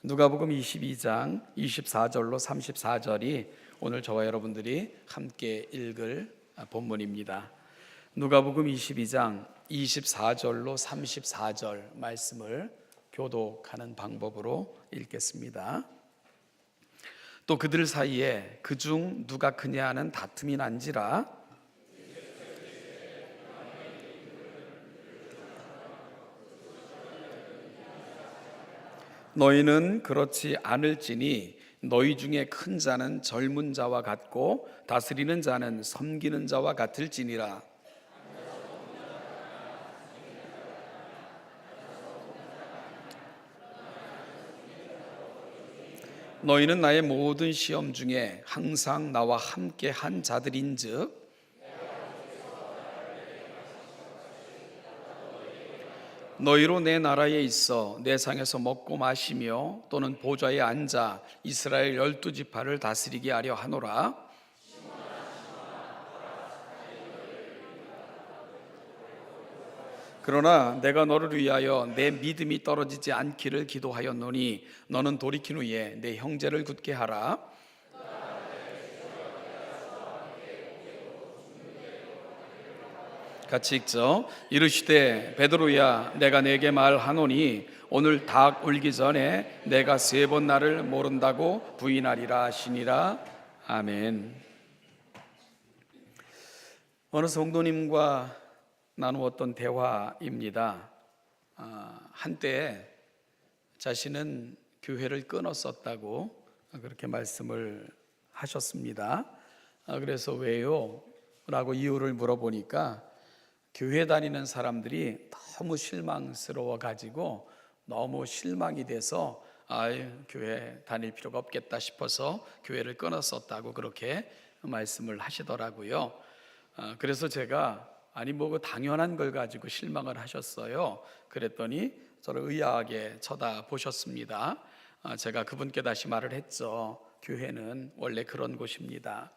누가복음 22장 24절로 34절이 오늘 저와 여러분들이 함께 읽을 본문입니다. 누가복음 22장 24절로 34절 말씀을 교독하는 방법으로 읽겠습니다. 또 그들 사이에 그중 누가 크냐 하는 다툼이 난지라 너희는 그렇지 않을지니 너희 중에 큰 자는 젊은 자와 같고 다스리는 자는 섬기는 자와 같을지니라. 너희는 나의 모든 시험 중에 항상 나와 함께 한 자들인즉 너희로 내 나라에 있어 내 상에서 먹고 마시며 또는 보좌에 앉아 이스라엘 12지파를 다스리게 하려 하노라. 그러나 내가 너를 위하여 내 믿음이 떨어지지 않기를 기도하였노니 너는 돌이킨 후에 내 형제를 굳게 하라. 같이 읽죠. 이르시되 베드로야 내가 네게 말하노니 오늘 닭 울기 전에 내가 3번 나를 모른다고 부인하리라 하시니라. 아멘. 어느 성도님과 나누었던 대화입니다. 한때 자신은 교회를 끊었었다고 그렇게 말씀을 하셨습니다. 그래서 왜요? 라고 이유를 물어보니까 교회 다니는 사람들이 너무 실망스러워 가지고 너무 실망이 돼서 교회 다닐 필요가 없겠다 싶어서 교회를 끊었었다고 그렇게 말씀을 하시더라고요. 그래서 제가 그 당연한 걸 가지고 실망을 하셨어요. 그랬더니 저를 의아하게 쳐다보셨습니다. 제가 그분께 다시 말을 했죠. 교회는 원래 그런 곳입니다.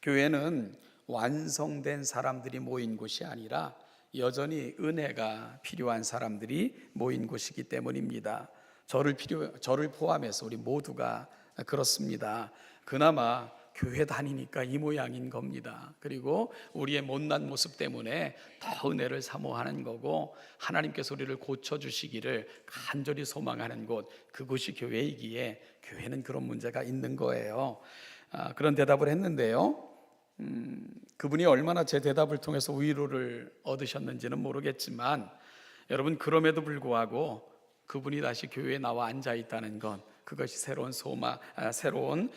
교회는 완성된 사람들이 모인 곳이 아니라 여전히 은혜가 필요한 사람들이 모인 곳이기 때문입니다. 저를 포함해서 우리 모두가 그렇습니다. 그나마 교회 다니니까 이 모양인 겁니다. 그리고 우리의 못난 모습 때문에 더 은혜를 사모하는 거고 하나님께서 우리를 고쳐주시기를 간절히 소망하는 곳, 그곳이 교회이기에 교회는 그런 문제가 있는 거예요. 그런 대답을 했는데요. 그분이 얼마나 제 대답을 통해서 위로를 얻으셨는지는 모르겠지만 여러분, 그럼에도 불구하고 그분이 다시 교회에 나와 앉아 있다는 건 그것이 새로운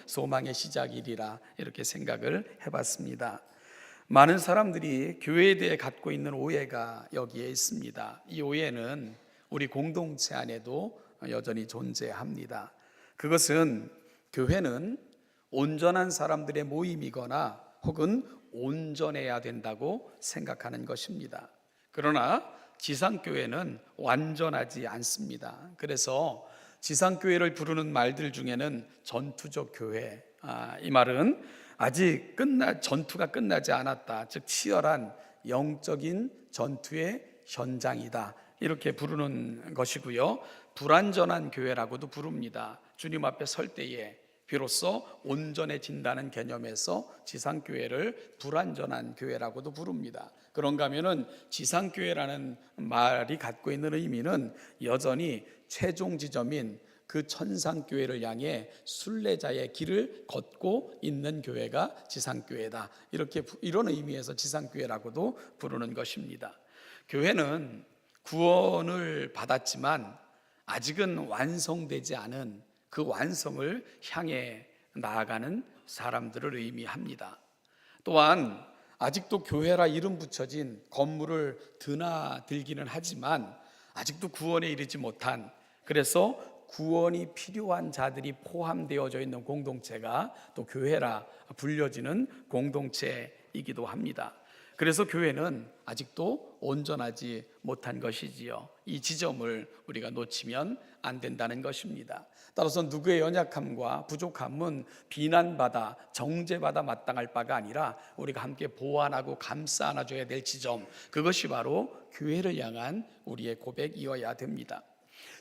소망의 시작이리라 이렇게 생각을 해봤습니다. 많은 사람들이 교회에 대해 갖고 있는 오해가 여기에 있습니다. 이 오해는 우리 공동체 안에도 여전히 존재합니다. 그것은 교회는 온전한 사람들의 모임이거나 혹은 온전해야 된다고 생각하는 것입니다. 그러나 지상교회는 완전하지 않습니다. 그래서 지상교회를 부르는 말들 중에는 전투적 교회, 이 말은 아직 전투가 끝나지 않았다, 즉 치열한 영적인 전투의 현장이다 이렇게 부르는 것이고요. 불완전한 교회라고도 부릅니다. 주님 앞에 설 때에 비로소 온전해진다는 개념에서 지상교회를 불완전한 교회라고도 부릅니다. 그런가 하면은 지상교회라는 말이 갖고 있는 의미는 여전히 최종 지점인 그 천상교회를 향해 순례자의 길을 걷고 있는 교회가 지상교회다, 이런 의미에서 지상교회라고도 부르는 것입니다. 교회는 구원을 받았지만 아직은 완성되지 않은 그 완성을 향해 나아가는 사람들을 의미합니다. 또한 아직도 교회라 이름 붙여진 건물을 드나들기는 하지만 아직도 구원에 이르지 못한, 그래서 구원이 필요한 자들이 포함되어져 있는 공동체가 또 교회라 불려지는 공동체이기도 합니다. 그래서 교회는 아직도 온전하지 못한 것이지요. 이 지점을 우리가 놓치면 안 된다는 것입니다. 따라서 누구의 연약함과 부족함은 비난받아 정죄받아 마땅할 바가 아니라 우리가 함께 보완하고 감싸 안아줘야 될 지점, 그것이 바로 교회를 향한 우리의 고백이어야 됩니다.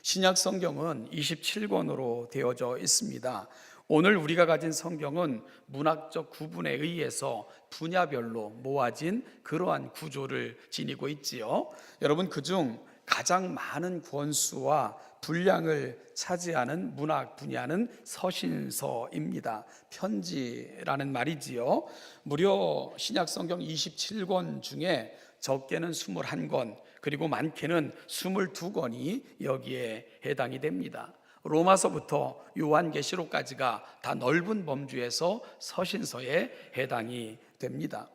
신약 성경은 27권으로 되어져 있습니다. 오늘 우리가 가진 성경은 문학적 구분에 의해서 분야별로 모아진 그러한 구조를 지니고 있지요. 여러분, 그중 가장 많은 권수와 분량을 차지하는 문학 분야는 서신서입니다. 편지라는 말이지요. 무려 신약 성경 27권 중에 적게는 21권, 그리고 많게는 22권이 여기에 해당이 됩니다. 로마서부터 요한계시록까지가 다 넓은 범주에서 서신서에 해당이 됩니다.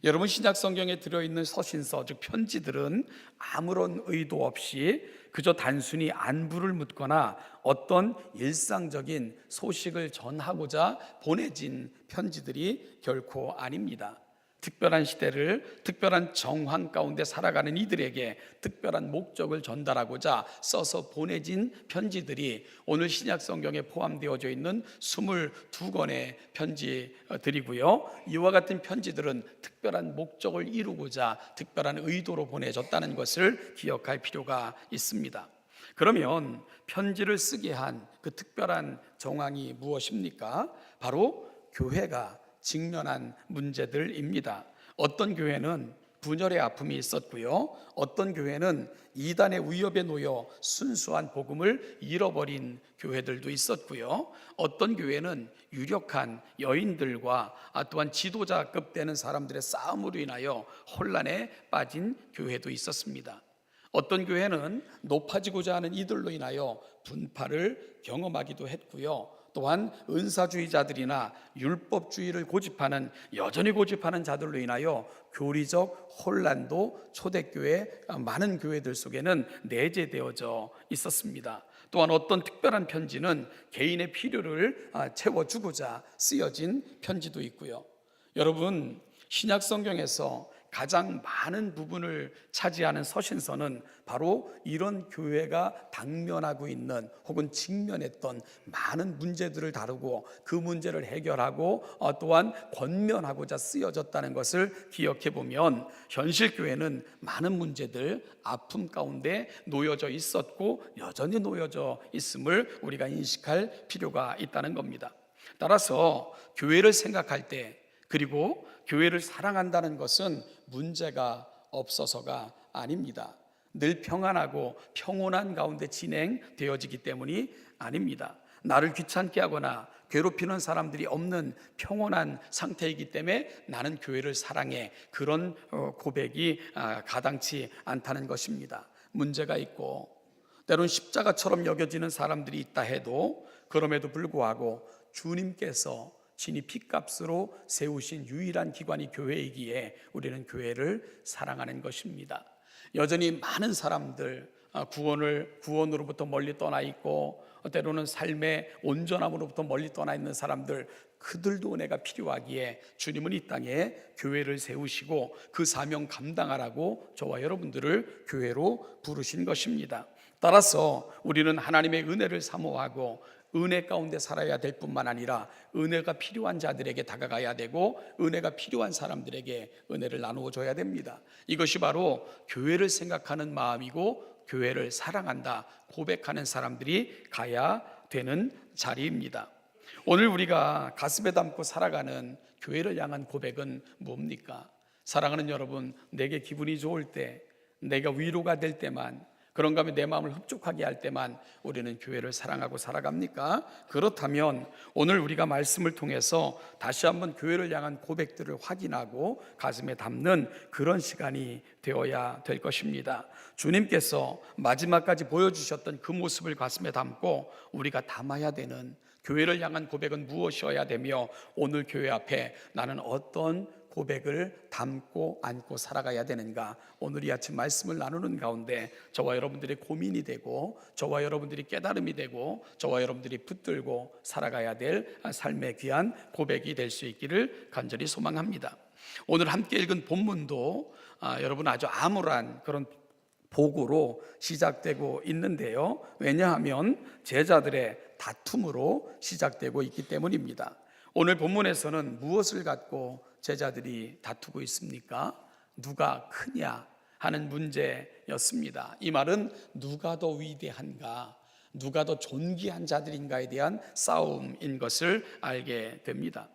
여러분, 신약 성경에 들어있는 서신서, 즉 편지들은 아무런 의도 없이 그저 단순히 안부를 묻거나 어떤 일상적인 소식을 전하고자 보내진 편지들이 결코 아닙니다. 특별한 시대를 특별한 정황 가운데 살아가는 이들에게 특별한 목적을 전달하고자 써서 보내진 편지들이 오늘 신약 성경에 포함되어져 있는 22권의 편지들이고요. 이와 같은 편지들은 특별한 목적을 이루고자 특별한 의도로 보내졌다는 것을 기억할 필요가 있습니다. 그러면 편지를 쓰게 한 그 특별한 정황이 무엇입니까? 바로 교회가 직면한 문제들입니다. 어떤 교회는 분열의 아픔이 있었고요, 어떤 교회는 이단의 위협에 놓여 순수한 복음을 잃어버린 교회들도 있었고요, 어떤 교회는 유력한 여인들과 또한 지도자급 되는 사람들의 싸움으로 인하여 혼란에 빠진 교회도 있었습니다. 어떤 교회는 높아지고자 하는 이들로 인하여 분파를 경험하기도 했고요, 또한 은사주의자들이나 율법주의를 여전히 고집하는 자들로 인하여 교리적 혼란도 초대교회 많은 교회들 속에는 내재되어져 있었습니다. 또한 어떤 특별한 편지는 개인의 필요를 채워주고자 쓰여진 편지도 있고요. 여러분, 신약 성경에서 가장 많은 부분을 차지하는 서신서는 바로 이런 교회가 당면하고 있는 혹은 직면했던 많은 문제들을 다루고 그 문제를 해결하고 또한 권면하고자 쓰여졌다는 것을 기억해 보면 현실 교회는 많은 문제들, 아픔 가운데 놓여져 있었고 여전히 놓여져 있음을 우리가 인식할 필요가 있다는 겁니다. 따라서 교회를 생각할 때, 그리고 교회를 사랑한다는 것은 문제가 없어서가 아닙니다. 늘 평안하고 평온한 가운데 진행되어지기 때문이 아닙니다. 나를 귀찮게 하거나 괴롭히는 사람들이 없는 평온한 상태이기 때문에 나는 교회를 사랑해, 그런 고백이 가당치 않다는 것입니다. 문제가 있고 때론 십자가처럼 여겨지는 사람들이 있다 해도 그럼에도 불구하고 주님께서 친히 핏값으로 세우신 유일한 기관이 교회이기에 우리는 교회를 사랑하는 것입니다. 여전히 많은 사람들 구원으로부터 멀리 떠나 있고 때로는 삶의 온전함으로부터 멀리 떠나 있는 사람들, 그들도 은혜가 필요하기에 주님은 이 땅에 교회를 세우시고 그 사명 감당하라고 저와 여러분들을 교회로 부르신 것입니다. 따라서 우리는 하나님의 은혜를 사모하고 은혜 가운데 살아야 될 뿐만 아니라 은혜가 필요한 자들에게 다가가야 되고 은혜가 필요한 사람들에게 은혜를 나누어 줘야 됩니다. 이것이 바로 교회를 생각하는 마음이고 교회를 사랑한다 고백하는 사람들이 가야 되는 자리입니다. 오늘 우리가 가슴에 담고 살아가는 교회를 향한 고백은 뭡니까? 사랑하는 여러분, 내게 기분이 좋을 때, 내가 위로가 될 때만, 그런가 하면 내 마음을 흡족하게 할 때만 우리는 교회를 사랑하고 살아갑니까? 그렇다면 오늘 우리가 말씀을 통해서 다시 한번 교회를 향한 고백들을 확인하고 가슴에 담는 그런 시간이 되어야 될 것입니다. 주님께서 마지막까지 보여주셨던 그 모습을 가슴에 담고 우리가 담아야 되는 교회를 향한 고백은 무엇이어야 되며 오늘 교회 앞에 나는 어떤 고백을 담고 안고 살아가야 되는가, 오늘 이 아침 말씀을 나누는 가운데 저와 여러분들의 고민이 되고 저와 여러분들이 깨달음이 되고 저와 여러분들이 붙들고 살아가야 될 삶의 귀한 고백이 될 수 있기를 간절히 소망합니다. 오늘 함께 읽은 본문도 여러분 아주 암울한 그런 보고로 시작되고 있는데요, 왜냐하면 제자들의 다툼으로 시작되고 있기 때문입니다. 오늘 본문에서는 무엇을 갖고 제자들이 다투고 있습니까? 누가 크냐, 하는 문제였습니다. 이 말은 누가 더 위대한가, 누가 더 존귀한 자들인가에 대한 싸움인 것을 알게 됩니다.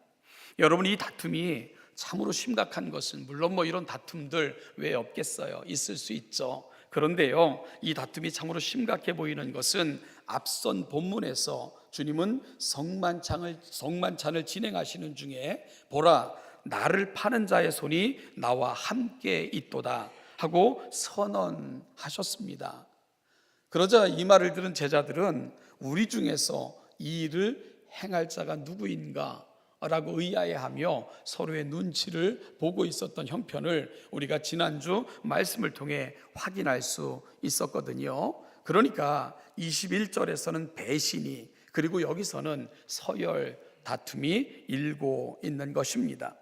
여러분, 이 다툼이 참으로 심각한 것은, 물론 이런 다툼들 왜 없겠어요? 있을 수 있죠. 그런데요, 이 다툼이 참으로 심각해 보이는 것은 앞선 본문에서 주님은 성만찬을 진행하시는 중에 보라, 나를 파는 자의 손이 나와 함께 있도다 하고 선언하셨습니다. 그러자 이 말을 들은 제자들은 우리 중에서 이 일을 행할 자가 누구인가 라고 의아해하며 서로의 눈치를 보고 있었던 형편을 우리가 지난주 말씀을 통해 확인할 수 있었거든요. 그러니까 21절에서는 배신이, 그리고 여기서는 서열, 다툼이 일고 있는 것입니다.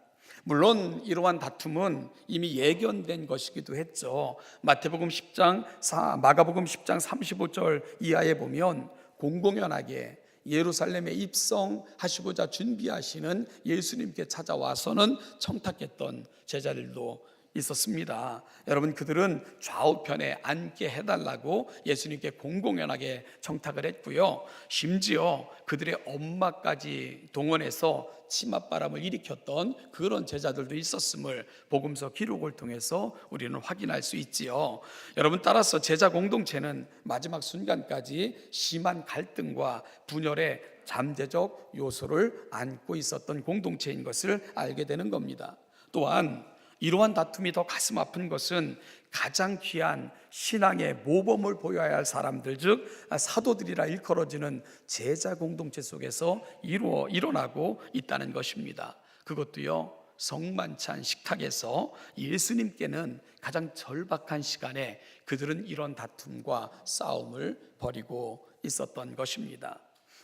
물론 이러한 다툼은 이미 예견된 것이기도 했죠. 마가복음 10장 35절 이하에 보면 공공연하게 예루살렘에 입성하시고자 준비하시는 예수님께 찾아와서는 청탁했던 제자들도 있었습니다. 여러분, 그들은 좌우편에 앉게 해달라고 예수님께 공공연하게 청탁을 했고요, 심지어 그들의 엄마까지 동원해서 치맛바람을 일으켰던 그런 제자들도 있었음을 복음서 기록을 통해서 우리는 확인할 수 있지요. 여러분, 따라서 제자 공동체는 마지막 순간까지 심한 갈등과 분열의 잠재적 요소를 안고 있었던 공동체인 것을 알게 되는 겁니다. 또한 이러한 다툼이 더 가슴 아픈 것은 가장 귀한 신앙의 모범을 보여야 할 사람들, 즉 사도들이라 일컬어지는 제자 공동체 속에서 일어나고 있다는 것입니다. 그것도요, 성만찬 식탁에서 예수님께는 가장 절박한 시간에 그들은 이런 다툼과 싸움을 벌이고 있었던 것입니다.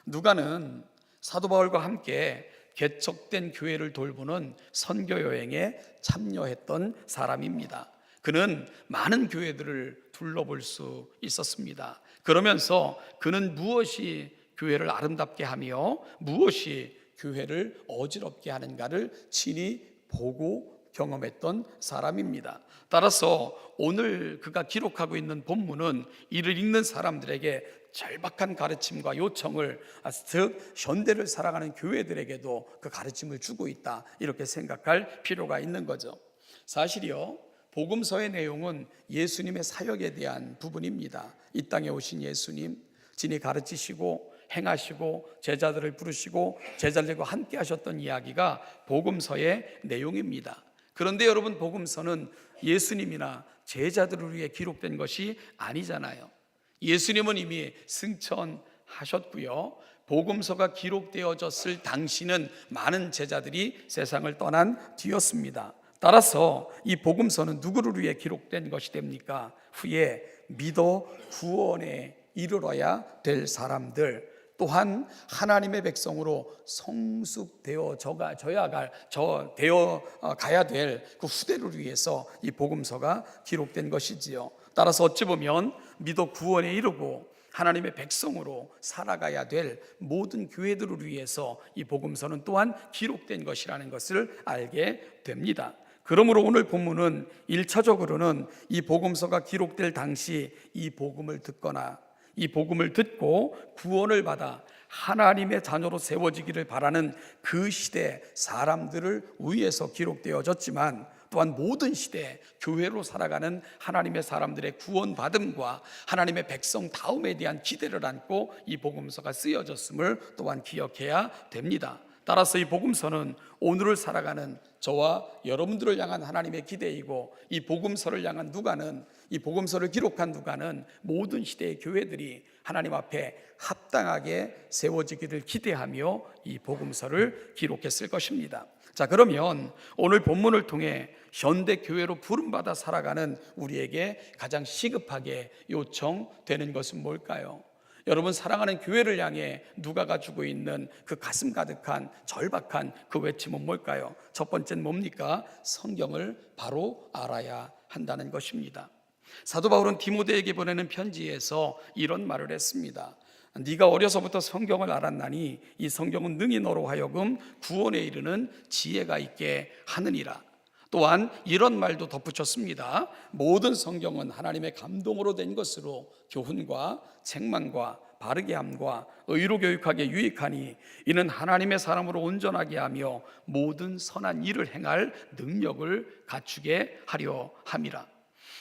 누가는 사도 바울과 함께 개척된 교회를 돌보는 선교 여행에 참여했던 사람입니다. 그는 많은 교회들을 둘러볼 수 있었습니다. 그러면서 그는 무엇이 교회를 아름답게 하며 무엇이 교회를 어지럽게 하는가를 친히 보고 경험했던 사람입니다. 따라서 오늘 그가 기록하고 있는 본문은 이를 읽는 사람들에게 절박한 가르침과 요청을, 즉 현대를 살아가는 교회들에게도 그 가르침을 주고 있다, 이렇게 생각할 필요가 있는 거죠. 사실이요, 복음서의 내용은 예수님의 사역에 대한 부분입니다. 이 땅에 오신 예수님, 진히 가르치시고 행하시고 제자들을 부르시고 제자들과 함께 하셨던 이야기가 복음서의 내용입니다. 그런데 여러분, 복음서는 예수님이나 제자들을 위해 기록된 것이 아니잖아요. 예수님은 이미 승천하셨고요, 복음서가 기록되어졌을 당시는 많은 제자들이 세상을 떠난 뒤였습니다. 따라서 이 복음서는 누구를 위해 기록된 것이 됩니까? 후에 믿어 구원에 이르러야 될 사람들, 또한 하나님의 백성으로 성숙되어 가야 될 그 후대를 위해서 이 복음서가 기록된 것이지요. 따라서 어찌 보면 믿어 구원에 이르고 하나님의 백성으로 살아가야 될 모든 교회들을 위해서 이 복음서는 또한 기록된 것이라는 것을 알게 됩니다. 그러므로 오늘 본문은 1차적으로는 이 복음서가 기록될 당시 이 복음을 듣거나 이 복음을 듣고 구원을 받아 하나님의 자녀로 세워지기를 바라는 그 시대 사람들을 위해서 기록되어졌지만, 또한 모든 시대 교회로 살아가는 하나님의 사람들의 구원받음과 하나님의 백성 다움에 대한 기대를 안고 이 복음서가 쓰여졌음을 또한 기억해야 됩니다. 따라서 이 복음서는 오늘을 살아가는 저와 여러분들을 향한 하나님의 기대이고, 이 복음서를 향한 누가는, 이 복음서를 기록한 누가는 모든 시대의 교회들이 하나님 앞에 합당하게 세워지기를 기대하며 이 복음서를 기록했을 것입니다. 자, 그러면 오늘 본문을 통해 현대 교회로 부름받아 살아가는 우리에게 가장 시급하게 요청되는 것은 뭘까요? 여러분, 사랑하는 교회를 향해 누가 가지고 있는 그 가슴 가득한 절박한 그 외침은 뭘까요? 첫 번째는 뭡니까? 성경을 바로 알아야 한다는 것입니다. 사도 바울은 디모데에게 보내는 편지에서 이런 말을 했습니다. 네가 어려서부터 성경을 알았나니 이 성경은 능히 너로 하여금 구원에 이르는 지혜가 있게 하느니라. 또한 이런 말도 덧붙였습니다. 모든 성경은 하나님의 감동으로 된 것으로 교훈과 책망과 바르게 함과 의로 교육하기에 유익하니 이는 하나님의 사람으로 온전하게 하며 모든 선한 일을 행할 능력을 갖추게 하려 함이라.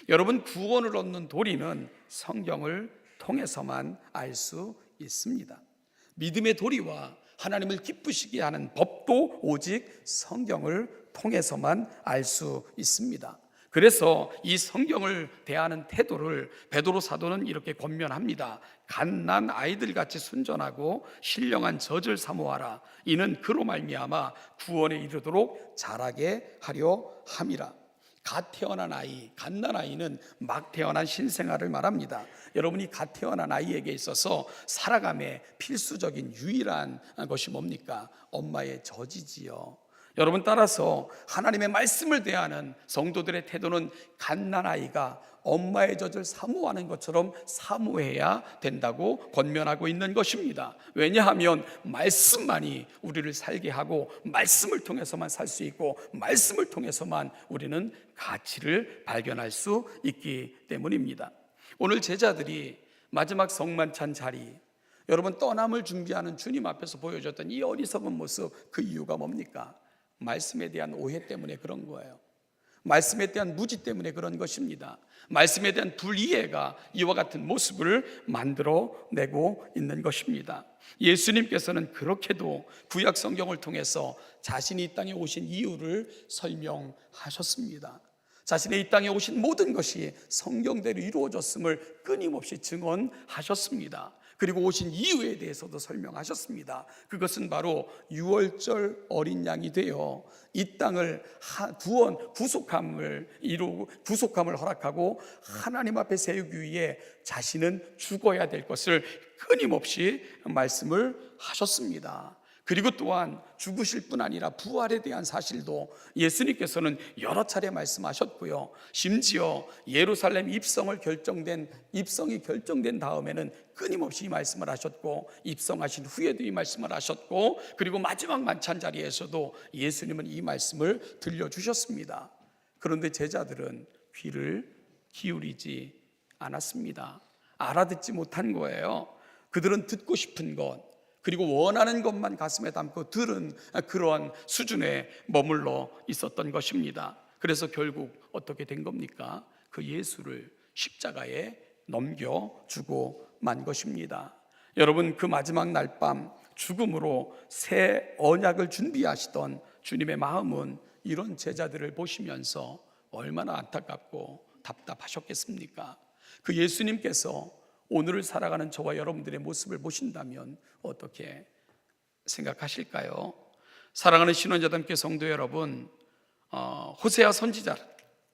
여러분, 구원을 얻는 도리는 성경을 통해서만 알 수 있습니다. 믿음의 도리와 하나님을 기쁘시게 하는 법도 오직 성경을 통해서만 알 수 있습니다. 그래서 이 성경을 대하는 태도를 베드로 사도는 이렇게 권면합니다. 갓난 아이들같이 순전하고 신령한 젖을 사모하라. 이는 그로 말미암아 구원에 이르도록 자라게 하려 함이라. 갓 태어난 아이, 갓난 아이는 막 태어난 신생아를 말합니다. 여러분이 갓 태어난 아이에게 있어서 살아감의 필수적인 유일한 것이 뭡니까? 엄마의 젖이지요. 여러분, 따라서 하나님의 말씀을 대하는 성도들의 태도는 갓난아이가 엄마의 젖을 사모하는 것처럼 사모해야 된다고 권면하고 있는 것입니다. 왜냐하면 말씀만이 우리를 살게 하고 말씀을 통해서만 살 수 있고 말씀을 통해서만 우리는 가치를 발견할 수 있기 때문입니다. 오늘 제자들이 마지막 성만찬 자리, 여러분 떠남을 준비하는 주님 앞에서 보여줬던 이 어리석은 모습, 그 이유가 뭡니까? 말씀에 대한 오해 때문에 그런 거예요. 말씀에 대한 무지 때문에 그런 것입니다. 말씀에 대한 불이해가 이와 같은 모습을 만들어내고 있는 것입니다. 예수님께서는 그렇게도 구약 성경을 통해서 자신이 이 땅에 오신 이유를 설명하셨습니다. 자신의 이 땅에 오신 모든 것이 성경대로 이루어졌음을 끊임없이 증언하셨습니다. 그리고 오신 이유에 대해서도 설명하셨습니다. 그것은 바로 유월절 어린 양이 되어 이 땅을 구속함을 이루고 구속함을 허락하고 하나님 앞에 세우기 위해 자신은 죽어야 될 것을 끊임없이 말씀을 하셨습니다. 그리고 또한 죽으실 뿐 아니라 부활에 대한 사실도 예수님께서는 여러 차례 말씀하셨고요. 심지어 예루살렘 입성이 결정된 다음에는 끊임없이 이 말씀을 하셨고, 입성하신 후에도 이 말씀을 하셨고, 그리고 마지막 만찬 자리에서도 예수님은 이 말씀을 들려주셨습니다. 그런데 제자들은 귀를 기울이지 않았습니다. 알아듣지 못한 거예요. 그들은 듣고 싶은 것, 그리고 원하는 것만 가슴에 담고 들은 그러한 수준에 머물러 있었던 것입니다. 그래서 결국 어떻게 된 겁니까? 그 예수를 십자가에 넘겨주고 만 것입니다. 여러분, 그 마지막 날 밤 죽음으로 새 언약을 준비하시던 주님의 마음은 이런 제자들을 보시면서 얼마나 안타깝고 답답하셨겠습니까? 그 예수님께서 오늘을 살아가는 저와 여러분들의 모습을 보신다면 어떻게 생각하실까요? 사랑하는 신원자담교 성도 여러분, 호세아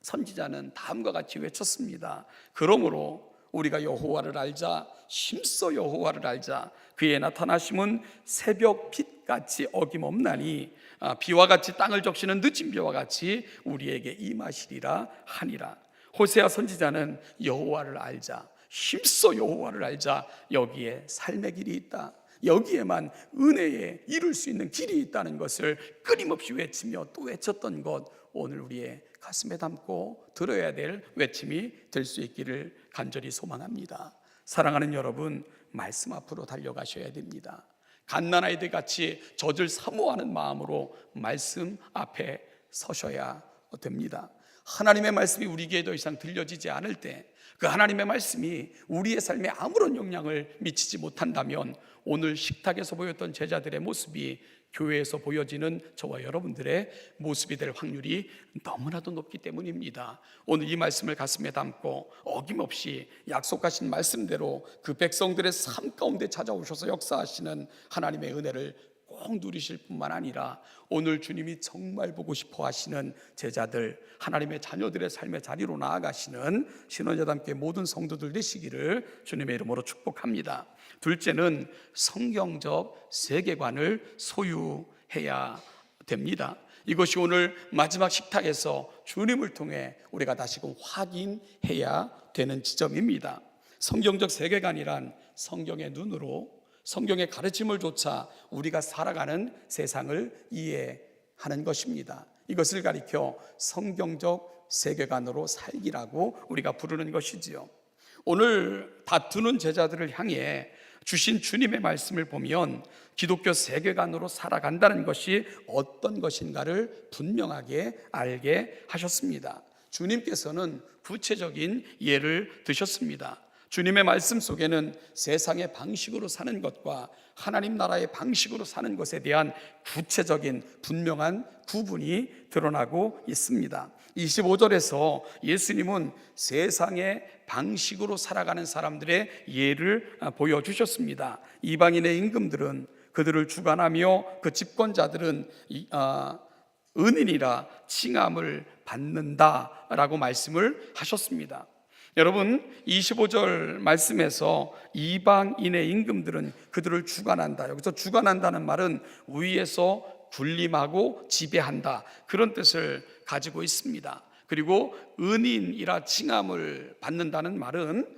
선지자는 다음과 같이 외쳤습니다. 그러므로 우리가 여호와를 알자, 심써 여호와를 알자. 그의 나타나심은 새벽 빛같이 어김없나니 비와 같이 땅을 적시는 늦은 비와 같이 우리에게 임하시리라 하니라. 호세아 선지자는 여호와를 알자, 힘써 여호와를 알자, 여기에 삶의 길이 있다, 여기에만 은혜에 이룰 수 있는 길이 있다는 것을 끊임없이 외치며 또 외쳤던 것, 오늘 우리의 가슴에 담고 들어야 될 외침이 될 수 있기를 간절히 소망합니다. 사랑하는 여러분, 말씀 앞으로 달려가셔야 됩니다. 갓난아이들 같이 젖을 사모하는 마음으로 말씀 앞에 서셔야 됩니다. 하나님의 말씀이 우리에게 더 이상 들려지지 않을 때, 그 하나님의 말씀이 우리의 삶에 아무런 영향을 미치지 못한다면 오늘 식탁에서 보였던 제자들의 모습이 교회에서 보여지는 저와 여러분들의 모습이 될 확률이 너무나도 높기 때문입니다. 오늘 이 말씀을 가슴에 담고 어김없이 약속하신 말씀대로 그 백성들의 삶 가운데 찾아오셔서 역사하시는 하나님의 은혜를 꼭 누리실 뿐만 아니라 오늘 주님이 정말 보고 싶어 하시는 제자들, 하나님의 자녀들의 삶의 자리로 나아가시는 신원자담교회 모든 성도들 되시기를 주님의 이름으로 축복합니다. 둘째는 성경적 세계관을 소유해야 됩니다. 이것이 오늘 마지막 식탁에서 주님을 통해 우리가 다시금 확인해야 되는 지점입니다. 성경적 세계관이란 성경의 눈으로, 성경의 가르침을 조차 우리가 살아가는 세상을 이해하는 것입니다. 이것을 가리켜 성경적 세계관으로 살기라고 우리가 부르는 것이지요. 오늘 다투는 제자들을 향해 주신 주님의 말씀을 보면 기독교 세계관으로 살아간다는 것이 어떤 것인가를 분명하게 알게 하셨습니다. 주님께서는 구체적인 예를 드셨습니다. 주님의 말씀 속에는 세상의 방식으로 사는 것과 하나님 나라의 방식으로 사는 것에 대한 구체적인 분명한 구분이 드러나고 있습니다. 25절에서 예수님은 세상의 방식으로 살아가는 사람들의 예를 보여주셨습니다. 이방인의 임금들은 그들을 주관하며 그 집권자들은 은인이라 칭함을 받는다라고 말씀을 하셨습니다. 여러분, 25절 말씀에서 이방인의 임금들은 그들을 주관한다. 여기서 주관한다는 말은 위에서 군림하고 지배한다, 그런 뜻을 가지고 있습니다. 그리고 은인이라 칭함을 받는다는 말은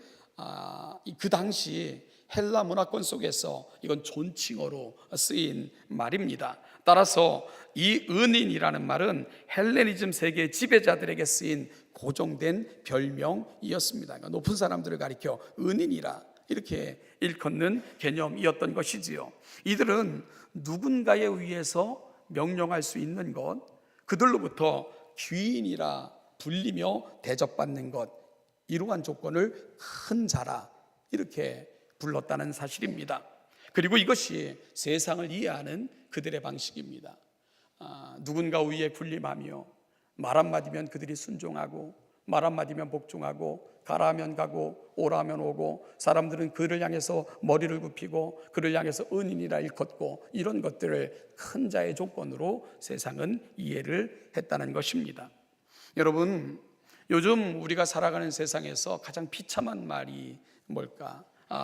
그 당시 헬라 문화권 속에서 이건 존칭어로 쓰인 말입니다. 따라서 이 은인이라는 말은 헬레니즘 세계 지배자들에게 쓰인 고정된 별명이었습니다. 그러니까 높은 사람들을 가리켜 은인이라 이렇게 일컫는 개념이었던 것이지요. 이들은 누군가에 의해서 명령할 수 있는 것, 그들로부터 귀인이라 불리며 대접받는 것, 이러한 조건을 큰 자라 이렇게 불렀다는 사실입니다. 그리고 이것이 세상을 이해하는 그들의 방식입니다. 누군가 위에 군림하며 말 한마디면 그들이 순종하고 말 한마디면 복종하고 가라 하면 가고 오라 하면 오고 사람들은 그를 향해서 머리를 굽히고 그를 향해서 은인이라 일컫고 이런 것들을 큰 자의 조건으로 세상은 이해를 했다는 것입니다. 여러분, 요즘 우리가 살아가는 세상에서 가장 비참한 말이 뭘까?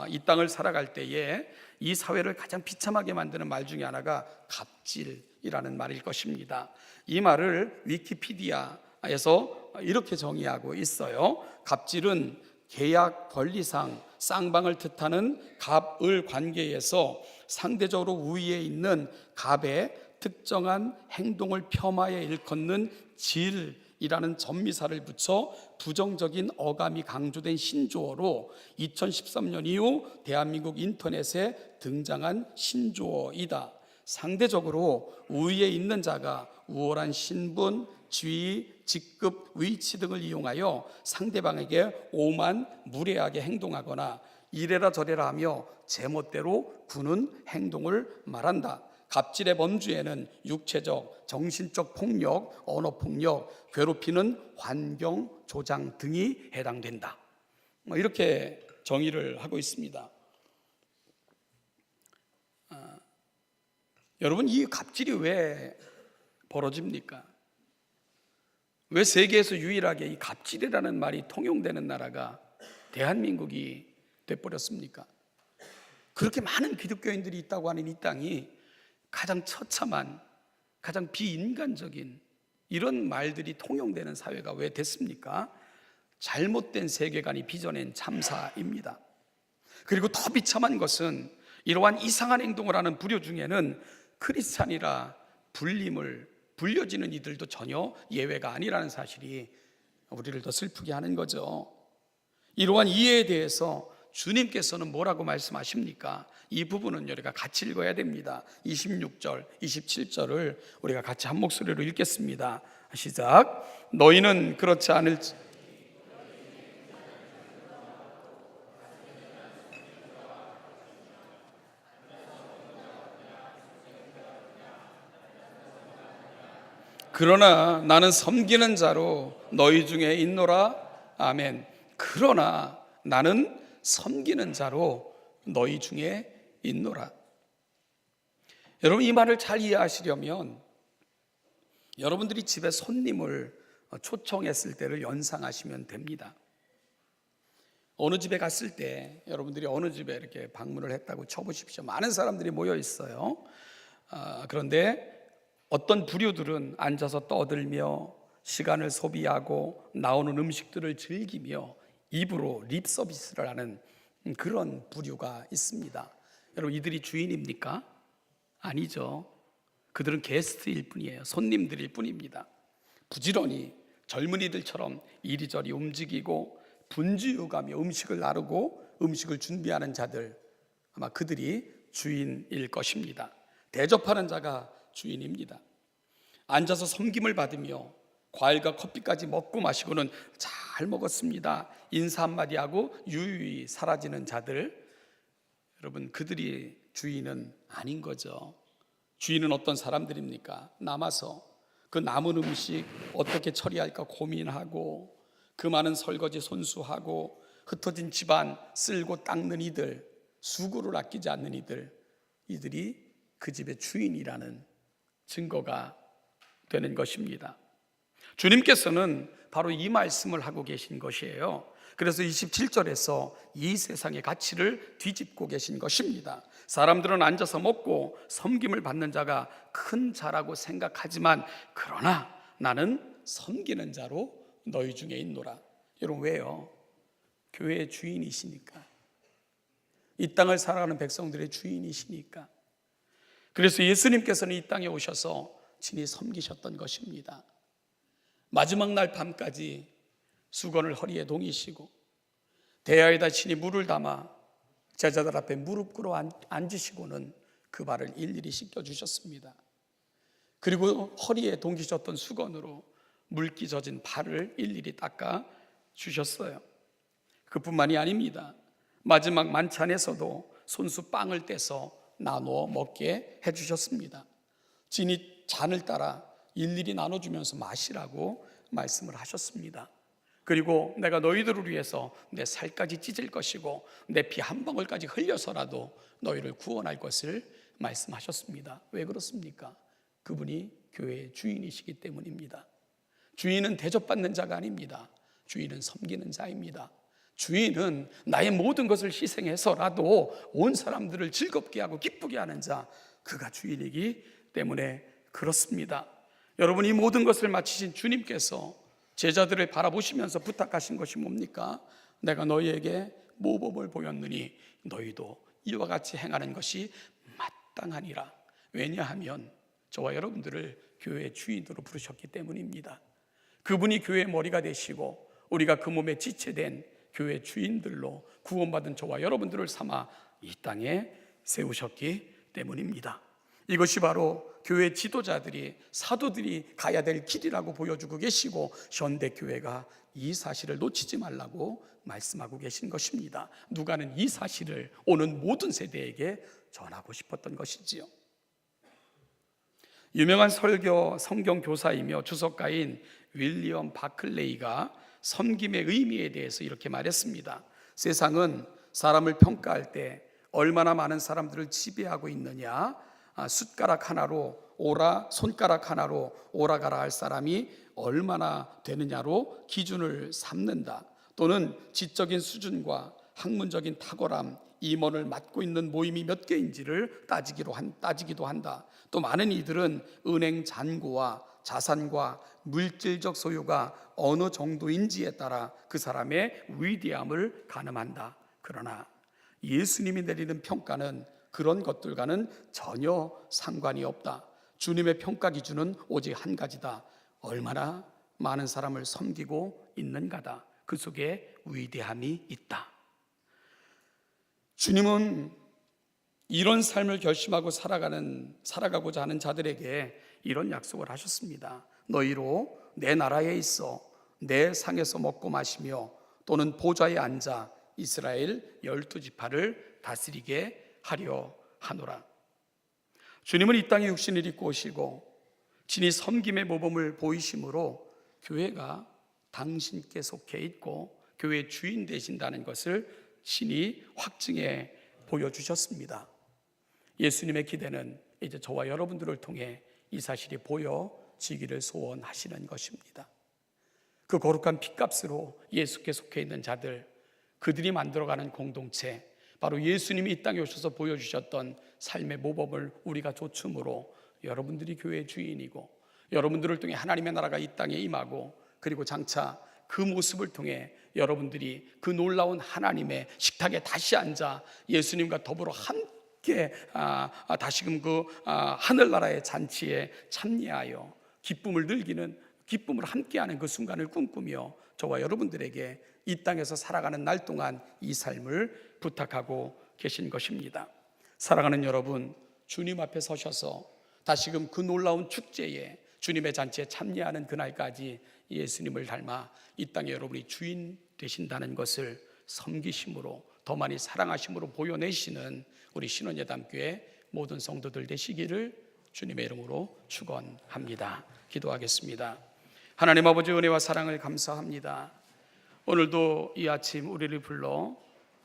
이 땅을 살아갈 때에 이 사회를 가장 비참하게 만드는 말 중에 하나가 갑질이라는 말일 것입니다. 이 말을 위키피디아에서 이렇게 정의하고 있어요. 갑질은 계약 권리상 쌍방을 뜻하는 갑을 관계에서 상대적으로 우위에 있는 갑의 특정한 행동을 폄하해 일컫는 질이라는 전미사를 붙여 부정적인 어감이 강조된 신조어로 2013년 이후 대한민국 인터넷에 등장한 신조어이다. 상대적으로 우위에 있는 자가 우월한 신분, 지위, 직급, 위치 등을 이용하여 상대방에게 오만 무례하게 행동하거나 이래라 저래라 하며 제멋대로 구는 행동을 말한다. 갑질의 범주에는 육체적, 정신적 폭력, 언어폭력, 괴롭히는 환경 조장 등이 해당된다. 이렇게 정의를 하고 있습니다. 여러분, 이 갑질이 왜 벌어집니까? 왜 세계에서 유일하게 이 갑질이라는 말이 통용되는 나라가 대한민국이 돼버렸습니까? 그렇게 많은 기독교인들이 있다고 하는 이 땅이 가장 처참한, 가장 비인간적인 이런 말들이 통용되는 사회가 왜 됐습니까? 잘못된 세계관이 빚어낸 참사입니다. 그리고 더 비참한 것은 이러한 이상한 행동을 하는 부류 중에는 크리스찬이라 불려지는 이들도 전혀 예외가 아니라는 사실이 우리를 더 슬프게 하는 거죠. 이러한 이해에 대해서 주님께서는 뭐라고 말씀하십니까? 이 부분은 우리가 같이 읽어야 됩니다. 26절, 27절을 우리가 같이 한 목소리로 읽겠습니다. 시작. 너희는 그렇지 않을지 그러나 나는 섬기는 자로 너희 중에 있노라. 아멘. 그러나 나는 섬기는 자로 너희 중에 있노라. 여러분, 이 말을 잘 이해하시려면 여러분들이 집에 손님을 초청했을 때를 연상하시면 됩니다. 어느 집에 갔을 때 여러분들이 어느 집에 이렇게 방문을 했다고 쳐보십시오. 많은 사람들이 모여 있어요. 그런데 어떤 부류들은 앉아서 떠들며 시간을 소비하고 나오는 음식들을 즐기며 입으로 립 서비스를 하는 그런 부류가 있습니다. 여러분, 이들이 주인입니까? 아니죠. 그들은 게스트일 뿐이에요. 손님들일 뿐입니다. 부지런히 젊은이들처럼 이리저리 움직이고 분주유가며 음식을 나르고 음식을 준비하는 자들, 아마 그들이 주인일 것입니다. 대접하는 자가 주인입니다. 앉아서 섬김을 받으며 과일과 커피까지 먹고 마시고는 잘 먹었습니다, 인사 한마디 하고 유유히 사라지는 자들, 여러분, 그들이 주인은 아닌 거죠. 주인은 어떤 사람들입니까? 남아서 그 남은 음식 어떻게 처리할까 고민하고, 그 많은 설거지 손수하고, 흩어진 집안 쓸고 닦는 이들, 수고를 아끼지 않는 이들이 그 집의 주인이라는 증거가 되는 것입니다. 주님께서는 바로 이 말씀을 하고 계신 것이에요. 그래서 27절에서 이 세상의 가치를 뒤집고 계신 것입니다. 사람들은 앉아서 먹고 섬김을 받는 자가 큰 자라고 생각하지만, 그러나 나는 섬기는 자로 너희 중에 있노라. 여러분, 왜요? 교회의 주인이시니까. 이 땅을 살아가는 백성들의 주인이시니까. 그래서 예수님께서는 이 땅에 오셔서 친히 섬기셨던 것입니다. 마지막 날 밤까지 수건을 허리에 동이시고 대야에다 친히 물을 담아 제자들 앞에 무릎 꿇어 앉으시고는 그 발을 일일이 씻겨주셨습니다. 그리고 허리에 동기셨던 수건으로 물기 젖은 발을 일일이 닦아 주셨어요. 그뿐만이 아닙니다. 마지막 만찬에서도 손수 빵을 떼서 나누어 먹게 해주셨습니다. 진이 잔을 따라 일일이 나눠주면서 마시라고 말씀을 하셨습니다. 그리고 내가 너희들을 위해서 내 살까지 찢을 것이고 내 피 한 방울까지 흘려서라도 너희를 구원할 것을 말씀하셨습니다. 왜 그렇습니까? 그분이 교회의 주인이시기 때문입니다. 주인은 대접받는 자가 아닙니다. 주인은 섬기는 자입니다. 주인은 나의 모든 것을 희생해서라도 온 사람들을 즐겁게 하고 기쁘게 하는 자, 그가 주인이기 때문에 그렇습니다. 여러분, 이 모든 것을 마치신 주님께서 제자들을 바라보시면서 부탁하신 것이 뭡니까? 내가 너희에게 모범을 보였느니 너희도 이와 같이 행하는 것이 마땅하니라. 왜냐하면 저와 여러분들을 교회의 주인으로 부르셨기 때문입니다. 그분이 교회의 머리가 되시고 우리가 그 몸에 지체된 교회 주인들로 구원받은 저와 여러분들을 삼아 이 땅에 세우셨기 때문입니다. 이것이 바로 교회 지도자들이, 사도들이 가야 될 길이라고 보여주고 계시고, 현대교회가 이 사실을 놓치지 말라고 말씀하고 계신 것입니다. 누가는 이 사실을 오는 모든 세대에게 전하고 싶었던 것이지요. 유명한 설교 성경 교사이며 주석가인 윌리엄 바클레이가 섬김의 의미에 대해서 이렇게 말했습니다. 세상은 사람을 평가할 때 얼마나 많은 사람들을 지배하고 있느냐, 손가락 하나로 오라가라 할 사람이 얼마나 되느냐로 기준을 삼는다. 또는 지적인 수준과 학문적인 탁월함, 임원을 맡고 있는 모임이 몇 개인지를 따지기도 한다. 또 많은 이들은 은행 잔고와 자산과 물질적 소유가 어느 정도인지에 따라 그 사람의 위대함을 가늠한다. 그러나 예수님이 내리는 평가는 그런 것들과는 전혀 상관이 없다. 주님의 평가 기준은 오직 한 가지다. 얼마나 많은 사람을 섬기고 있는가다. 그 속에 위대함이 있다. 주님은 이런 삶을 결심하고 살아가고자 하는 자들에게 이런 약속을 하셨습니다. 너희로 내 나라에 있어 내 상에서 먹고 마시며 또는 보좌에 앉아 이스라엘 12지파를 다스리게 하려 하노라. 주님은 이 땅에 육신을 입고 오시고 친히 섬김의 모범을 보이심으로 교회가 당신께 속해 있고 교회의 주인 되신다는 것을 신이 확증해 보여주셨습니다. 예수님의 기대는 이제 저와 여러분들을 통해 이 사실이 보여지기를 소원하시는 것입니다. 그 거룩한 핏값으로 예수께 속해 있는 자들, 그들이 만들어가는 공동체, 바로 예수님이 이 땅에 오셔서 보여주셨던 삶의 모범을 우리가 조춤으로 여러분들이 교회의 주인이고 여러분들을 통해 하나님의 나라가 이 땅에 임하고, 그리고 장차 그 모습을 통해 여러분들이 그 놀라운 하나님의 식탁에 다시 앉아 예수님과 더불어 함께 다시금 그 하늘나라의 잔치에 참여하여 기쁨을 즐기는, 기쁨을 함께하는 그 순간을 꿈꾸며 저와 여러분들에게 이 땅에서 살아가는 날 동안 이 삶을 부탁하고 계신 것입니다. 사랑하는 여러분, 주님 앞에 서셔서 다시금 그 놀라운 축제에, 주님의 잔치에 참여하는 그날까지 예수님을 닮아 이 땅에 여러분이 주인 되신다는 것을 섬기심으로, 더 많이 사랑하심으로 보여내시는 우리 신원예담교회 모든 성도들 되시기를 주님의 이름으로 축원합니다. 기도하겠습니다. 하나님 아버지, 은혜와 사랑을 감사합니다. 오늘도 이 아침 우리를 불러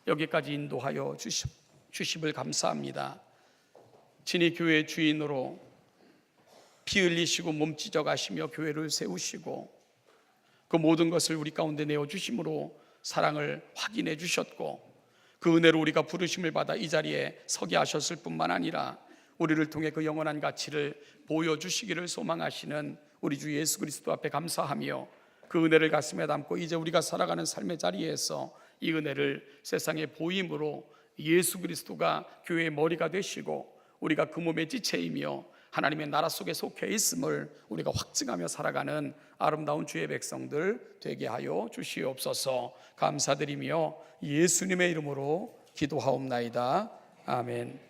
여기까지 인도하여 주심을 감사합니다. 친히 교회의 주인으로 피 흘리시고 몸 찢어 가시며 교회를 세우시고 그 모든 것을 우리 가운데 내어주심으로 사랑을 확인해 주셨고, 그 은혜로 우리가 부르심을 받아 이 자리에 서게 하셨을 뿐만 아니라 우리를 통해 그 영원한 가치를 보여주시기를 소망하시는 우리 주 예수 그리스도 앞에 감사하며, 그 은혜를 가슴에 담고 이제 우리가 살아가는 삶의 자리에서 이 은혜를 세상에 보임으로 예수 그리스도가 교회의 머리가 되시고 우리가 그 몸의 지체이며 하나님의 나라 속에 속해 있음을 우리가 확증하며 살아가는 아름다운 주의 백성들 되게 하여 주시옵소서. 감사드리며 예수님의 이름으로 기도하옵나이다. 아멘.